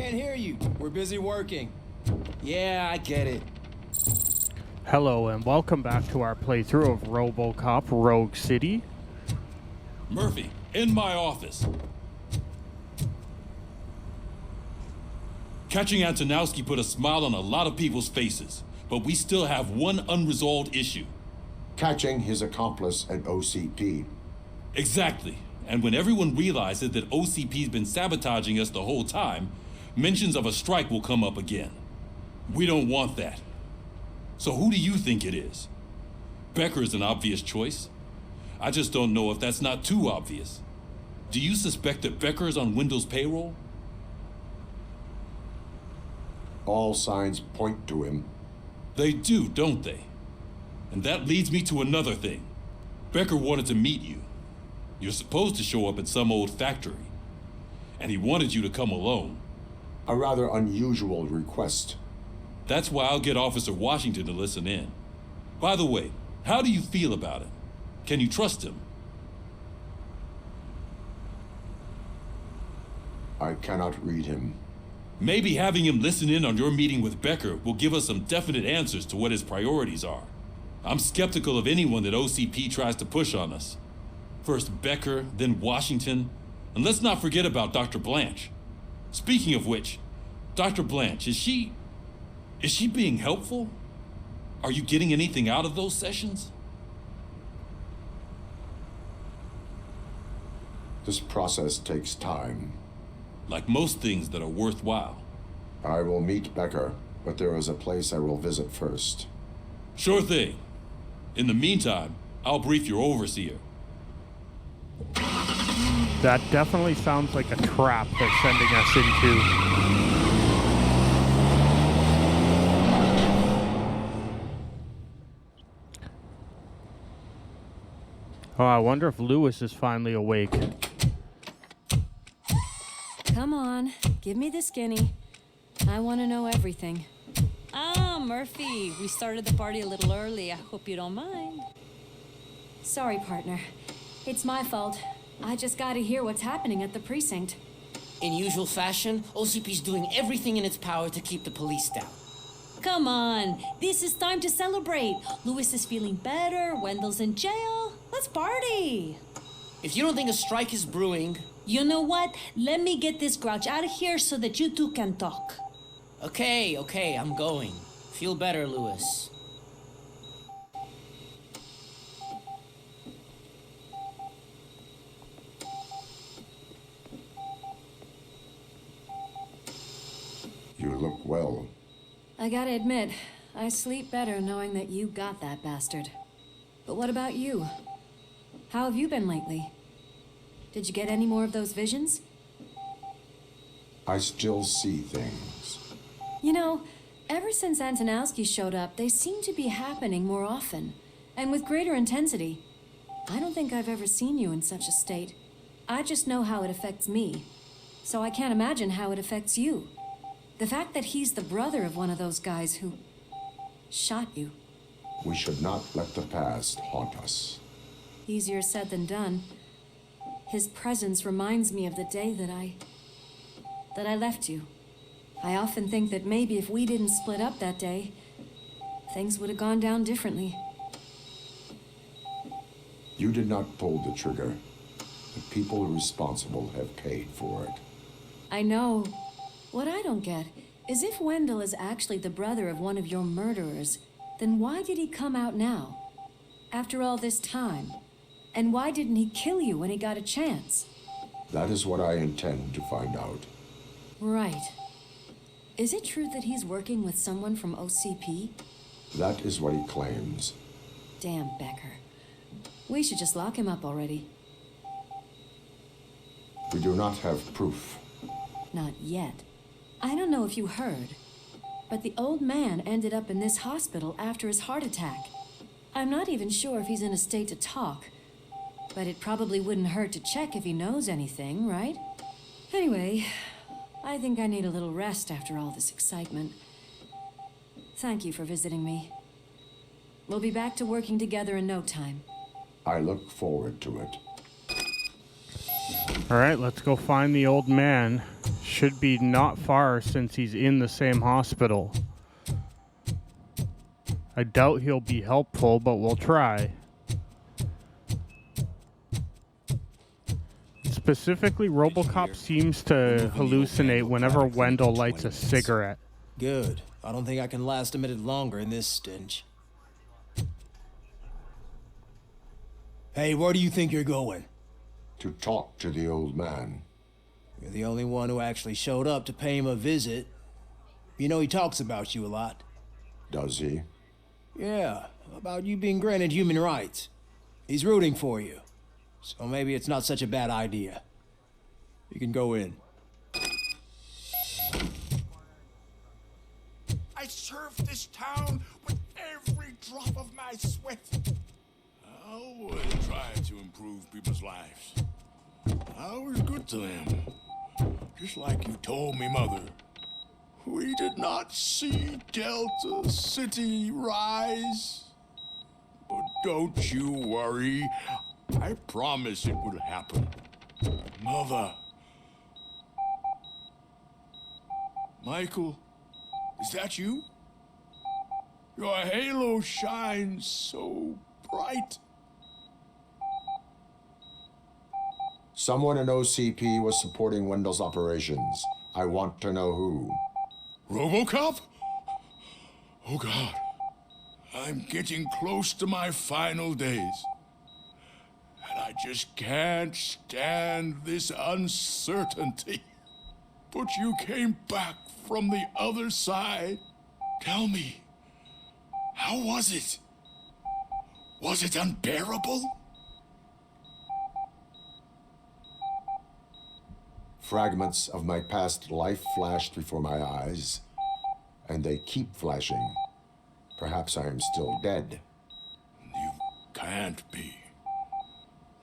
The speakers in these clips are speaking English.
can't hear you. We're busy working. Yeah, I get it. Hello and welcome back to our playthrough of Robocop Rogue City. Murphy, in my office. Catching Antonowski put a smile on a lot of people's faces, but we still have one unresolved issue. Catching his accomplice at OCP. Exactly. And when everyone realizes that OCP's been sabotaging us the whole time, mentions of a strike will come up again. We don't want that. So who do you think it is? Becker is an obvious choice. I just don't know if that's not too obvious. Do you suspect that Becker is on Wendell's payroll? All signs point to him. They do, don't they? And that leads me to another thing. Becker wanted to meet you. You're supposed to show up at some old factory. And he wanted you to come alone. A rather unusual request. That's why I'll get Officer Washington to listen in. By the way, how do you feel about him? Can you trust him? I cannot read him. Maybe having him listen in on your meeting with Becker will give us some definite answers to what his priorities are. I'm skeptical of anyone that OCP tries to push on us. First Becker, then Washington, and let's not forget about Dr. Blanche. Speaking of which, Dr. Blanche, is she being helpful? Are you getting anything out of those sessions? This process takes time. Like most things that are worthwhile. I will meet Becker, but there is a place I will visit first. Sure thing. In the meantime, I'll brief your overseer. That definitely sounds like a trap they're sending us into. Oh, I wonder if Lewis is finally awake. Come on, give me the skinny. I want to know everything. Ah, Murphy, we started the party a little early. I hope you don't mind. Sorry, partner. It's my fault. I just gotta hear what's happening at the precinct. In usual fashion, OCP's doing everything in its power to keep the police down. Come on, this is time to celebrate. Lewis is feeling better, Wendell's in jail. Let's party. If you don't think a strike is brewing... You know what? Let me get this grouch out of here so that you two can talk. Okay, I'm going. Feel better, Lewis. You look well. I gotta admit, I sleep better knowing that you got that bastard. But what about you? How have you been lately? Did you get any more of those visions? I still see things. You know, ever since Antonowski showed up, they seem to be happening more often, and with greater intensity. I don't think I've ever seen you in such a state. I just know how it affects me, so I can't imagine how it affects you. The fact that he's the brother of one of those guys who shot you. We should not let the past haunt us. Easier said than done. His presence reminds me of the day that I left you. I often think that maybe if we didn't split up that day, things would have gone down differently. You did not pull the trigger. The people responsible have paid for it. I know. What I don't get is if Wendell is actually the brother of one of your murderers, then why did he come out now? After all this time? And why didn't he kill you when he got a chance? That is what I intend to find out. Right. Is it true that he's working with someone from OCP? That is what he claims. Damn Becker. We should just lock him up already. We do not have proof. Not yet. I don't know if you heard, but the old man ended up in this hospital after his heart attack. I'm not even sure if he's in a state to talk, but it probably wouldn't hurt to check if he knows anything, right? Anyway, I think I need a little rest after all this excitement. Thank you for visiting me. We'll be back to working together in no time. I look forward to it. Alright, let's go find the old man. Should be not far since he's in the same hospital. I doubt he'll be helpful, but we'll try. Specifically, Robocop seems to hallucinate whenever Wendell lights a cigarette. Good. I don't think I can last a minute longer in this stench. Hey, where do you think you're going? To talk to the old man. You're the only one who actually showed up to pay him a visit. You know he talks about you a lot. Does he? Yeah, about you being granted human rights. He's rooting for you. So maybe it's not such a bad idea. You can go in. I served this town with every drop of my sweat. I always try to improve people's lives. I was good to them. Just like you told me, Mother. We did not see Delta City rise. But don't you worry. I promise it will happen. Mother. Michael, is that you? Your halo shines so bright. Someone in OCP was supporting Wendell's operations. I want to know who. Robocop? Oh God. I'm getting close to my final days. And I just can't stand this uncertainty. But you came back from the other side. Tell me, how was it? Was it unbearable? Fragments of my past life flashed before my eyes, and they keep flashing. Perhaps I am still dead. You can't be.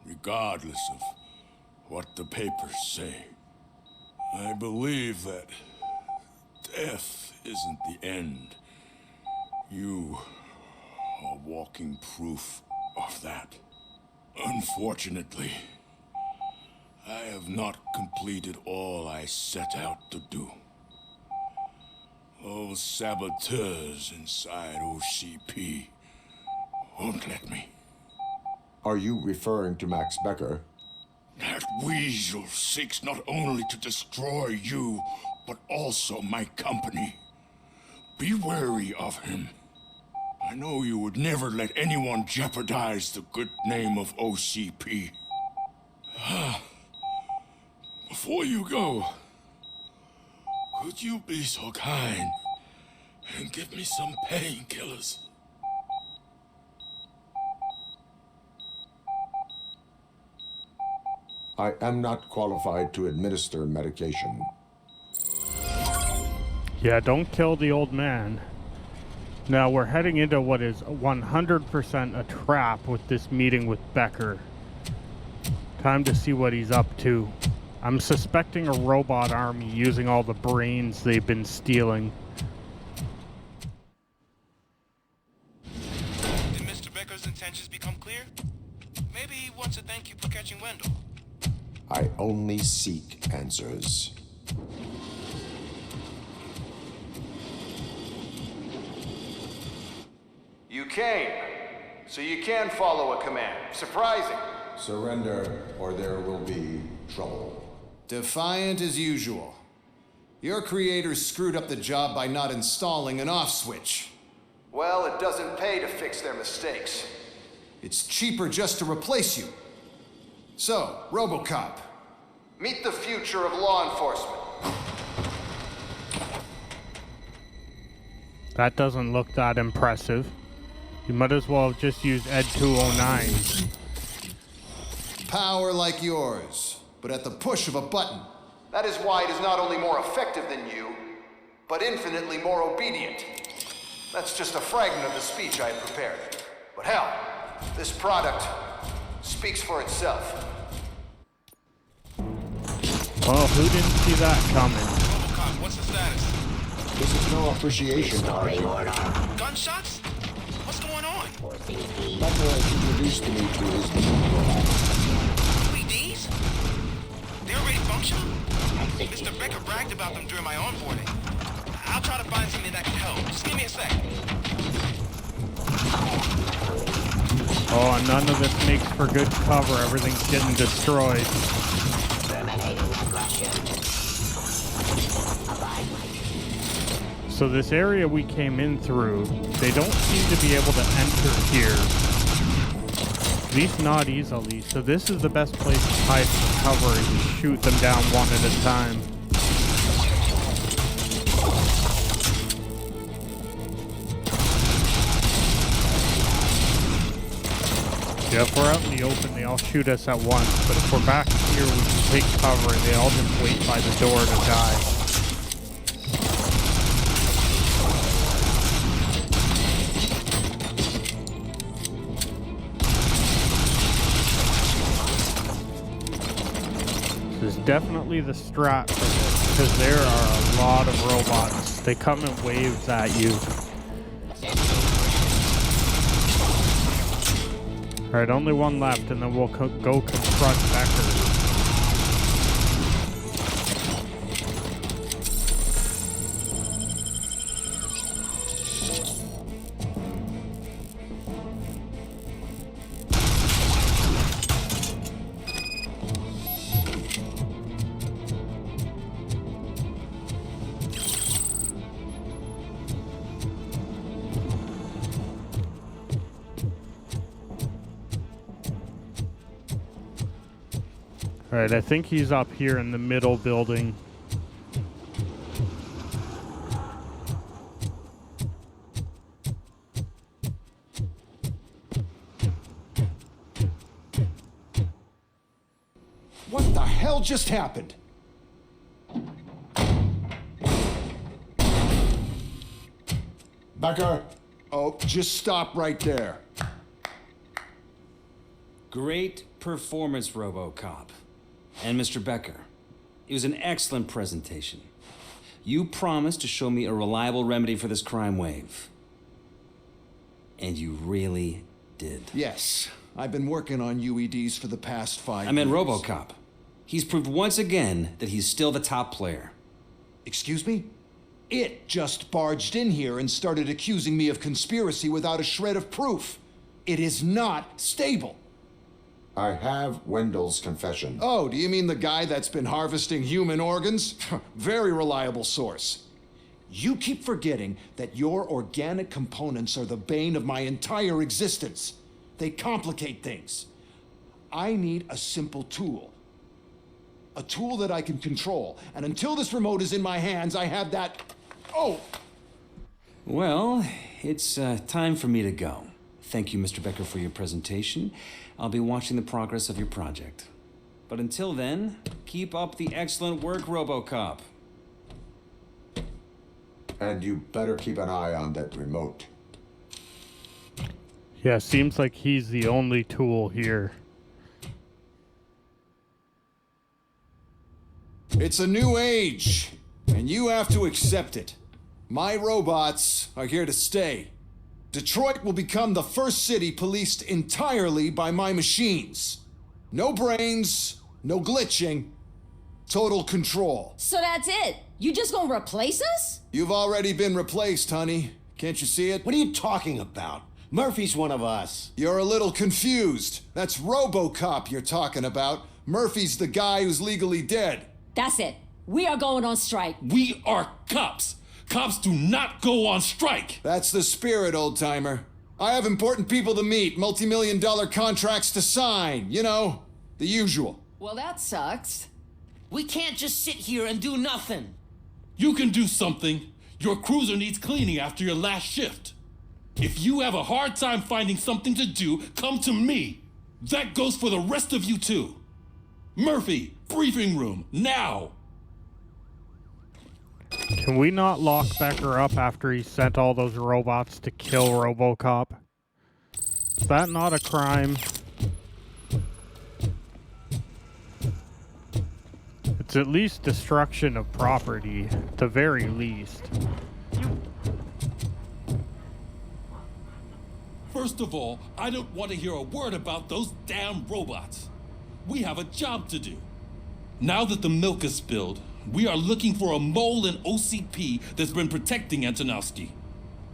Regardless of what the papers say. I believe that death isn't the end. You are walking proof of that. Unfortunately, I have not completed all I set out to do. Those saboteurs inside OCP won't let me. Are you referring to Max Becker? That weasel seeks not only to destroy you, but also my company. Be wary of him. I know you would never let anyone jeopardize the good name of OCP. Before you go, could you be so kind and give me some painkillers? I am not qualified to administer medication. Yeah, don't kill the old man. Now we're heading into what is 100% a trap with this meeting with Becker. Time to see what he's up to. I'm suspecting a robot army using all the brains they've been stealing. Did Mr. Becker's intentions become clear? Maybe he wants to thank you for catching Wendell. I only seek answers. You came, so you can follow a command. Surprising. Surrender, or there will be trouble. Defiant as usual. Your creators screwed up the job by not installing an off switch. Well, it doesn't pay to fix their mistakes. It's cheaper just to replace you. So, Robocop, meet the future of law enforcement. That doesn't look that impressive. You might as well have just used Ed 209. Power like yours, but at the push of a button. That is why it is not only more effective than you, but infinitely more obedient. That's just a fragment of the speech I had prepared. But hell, this product speaks for itself. Well, who didn't see that coming? Robocop, what's the status? This is no appreciation party. Gunshots? What's going on? Becker has introduced me to his new robot. LEDs? They already function? Mr. Becker bragged about them during my onboarding. I'll try to find something that can help. Just give me a sec. Oh, none of this makes for good cover. Everything's getting destroyed. So this area we came in through, they don't seem to be able to enter here. At least not easily. So this is the best place to hide for cover and just shoot them down one at a time. Yeah, if we're out in the open, they all shoot us at once. But if we're back here, we can take cover and they all just wait by the door to die. This is definitely the strat for this, because there are a lot of robots. They come in waves at you. Alright, only one left, and then we'll go confront Becker. Alright, I think he's up here in the middle building. What the hell just happened? Becker! Oh, just stop right there. Great performance, Robocop. And Mr. Becker, it was an excellent presentation. You promised to show me a reliable remedy for this crime wave. And you really did. Yes, I've been working on UEDs for the past 5 years. I meant Robocop. He's proved once again that he's still the top player. Excuse me? It just barged in here and started accusing me of conspiracy without a shred of proof. It is not stable. I have Wendell's confession. Oh, do you mean the guy that's been harvesting human organs? Very reliable source. You keep forgetting that your organic components are the bane of my entire existence. They complicate things. I need a simple tool. A tool that I can control. And until this remote is in my hands, I have that... Oh! Well, it's time for me to go. Thank you, Mr. Becker, for your presentation. I'll be watching the progress of your project. But until then, keep up the excellent work, Robocop. And you better keep an eye on that remote. Yeah, seems like he's the only tool here. It's a new age, and you have to accept it. My robots are here to stay. Detroit will become the first city policed entirely by my machines. No brains, no glitching, total control. So that's it? You just gonna replace us? You've already been replaced, honey. Can't you see it? What are you talking about? Murphy's one of us. You're a little confused. That's Robocop you're talking about. Murphy's the guy who's legally dead. That's it. We are going on strike. We are cops. Cops do not go on strike. That's the spirit, old-timer. I have important people to meet, multi-million-dollar contracts to sign. You know, the usual. Well, that sucks. We can't just sit here and do nothing. You can do something. Your cruiser needs cleaning after your last shift. If you have a hard time finding something to do, come to me. That goes for the rest of you too. Murphy, briefing room, now! Can we not lock Becker up after he sent all those robots to kill Robocop? Is that not a crime? It's at least destruction of property, at the very least. First of all, I don't want to hear a word about those damn robots. We have a job to do. Now that the milk is spilled, we are looking for a mole in OCP that's been protecting Antonowski.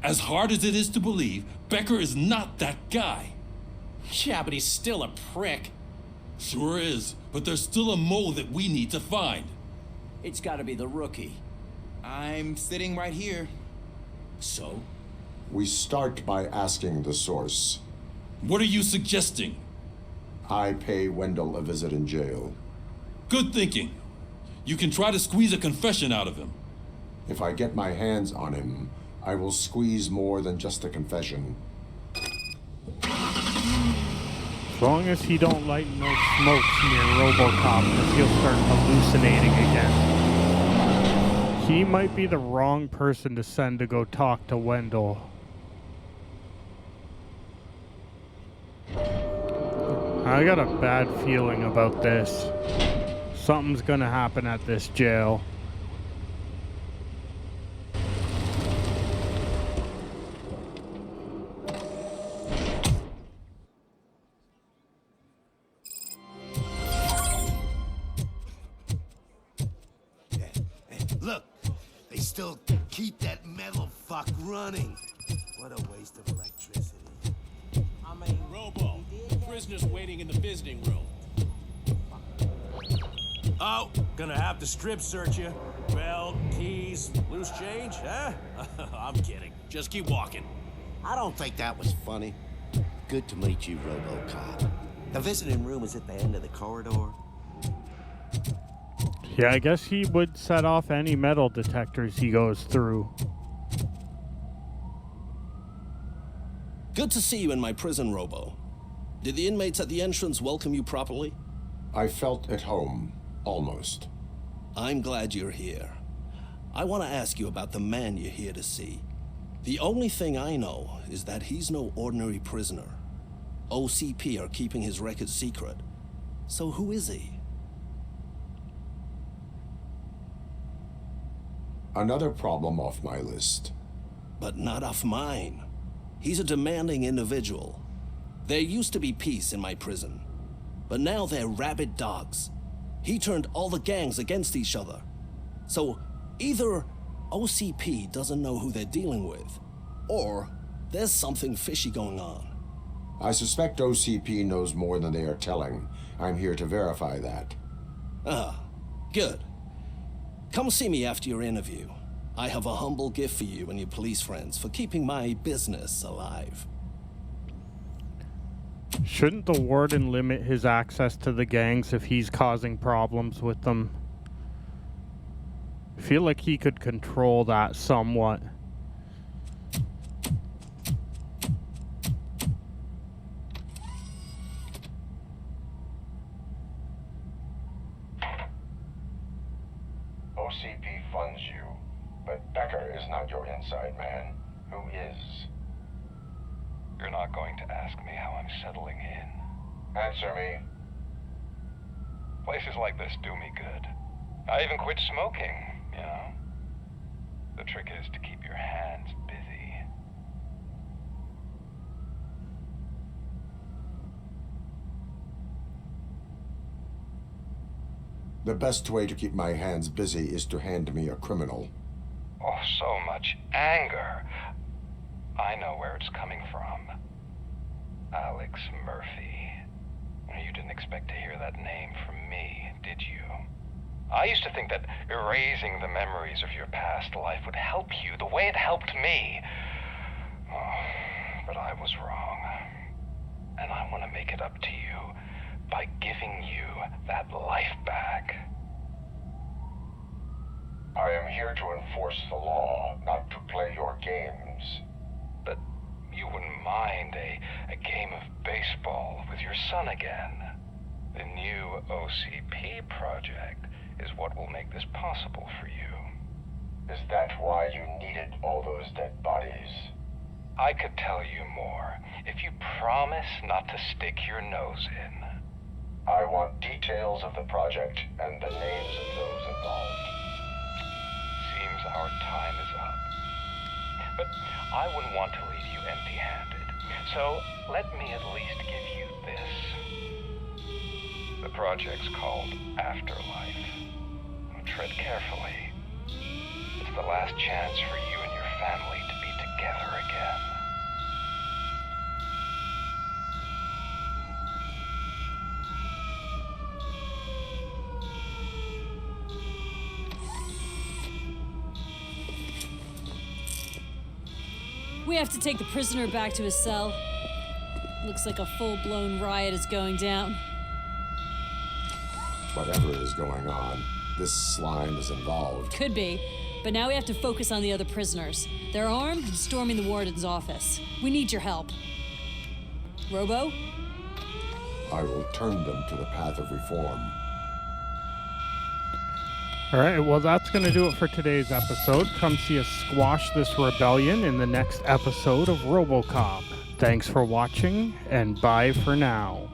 As hard as it is to believe, Becker is not that guy. Yeah, but he's still a prick. Sure is, but there's still a mole that we need to find. It's gotta be the rookie. I'm sitting right here. So? We start by asking the source. What are you suggesting? I pay Wendell a visit in jail. Good thinking. You can try to squeeze a confession out of him. If I get my hands on him, I will squeeze more than just a confession. As long as he don't light no smokes near Robocop, because he'll start hallucinating again. He might be the wrong person to send to go talk to Wendell. I got a bad feeling about this. Something's gonna happen at this jail. Look, they still keep that metal fuck running. What a waste of electricity. I mean, Robo, prisoners waiting in the visiting room. Oh, gonna have to strip search you. Belt, keys, loose change, huh? I'm kidding. Just keep walking. I don't think that was funny. Good to meet you, Robocop. The visiting room is at the end of the corridor. Yeah, I guess he would set off any metal detectors he goes through. Good to see you in my prison, Robo. Did the inmates at the entrance welcome you properly? I felt at home, almost. I'm glad you're here. I want to ask you about the man you're here to see. The only thing I know is that he's no ordinary prisoner. OCP are keeping his record secret. So who is he? Another problem off my list. But not off mine. He's a demanding individual. There used to be peace in my prison, but now they're rabid dogs. He turned all the gangs against each other. So either OCP doesn't know who they're dealing with, or there's something fishy going on. I suspect OCP knows more than they are telling. I'm here to verify that. Ah, good. Come see me after your interview. I have a humble gift for you and your police friends for keeping my business alive. Shouldn't the warden limit his access to the gangs if he's causing problems with them? I feel like he could control that somewhat. OCP funds you, but Becker is not your inside man. Who is? You're not going to ask me how I'm settling in. Answer me. Places like this do me good. I even quit smoking, you know. The trick is to keep your hands busy. The best way to keep my hands busy is to hand me a criminal. Oh, so much anger. I know where it's coming from. Alex Murphy. You didn't expect to hear that name from me, did you? I used to think that erasing the memories of your past life would help you the way it helped me. Oh, but I was wrong. And I want to make it up to you by giving you that life back. I am here to enforce the law, not to play your games. But you wouldn't mind a game of baseball with your son again. The new OCP project is what will make this possible for you. Is that why you needed all those dead bodies? I could tell you more if you promise not to stick your nose in. I want details of the project and the names of those involved. Seems our time is up. But I wouldn't want to leave you empty-handed. So let me at least give you this. The project's called Afterlife. Tread carefully. It's the last chance for you and your family to be together again. We have to take the prisoner back to his cell. Looks like a full-blown riot is going down. Whatever is going on, this slime is involved. Could be, but now we have to focus on the other prisoners. They're armed and storming the warden's office. We need your help. Robo? I will turn them to the path of reform. Alright, well that's going to do it for today's episode. Come see us squash this rebellion in the next episode of Robocop. Thanks for watching, and bye for now.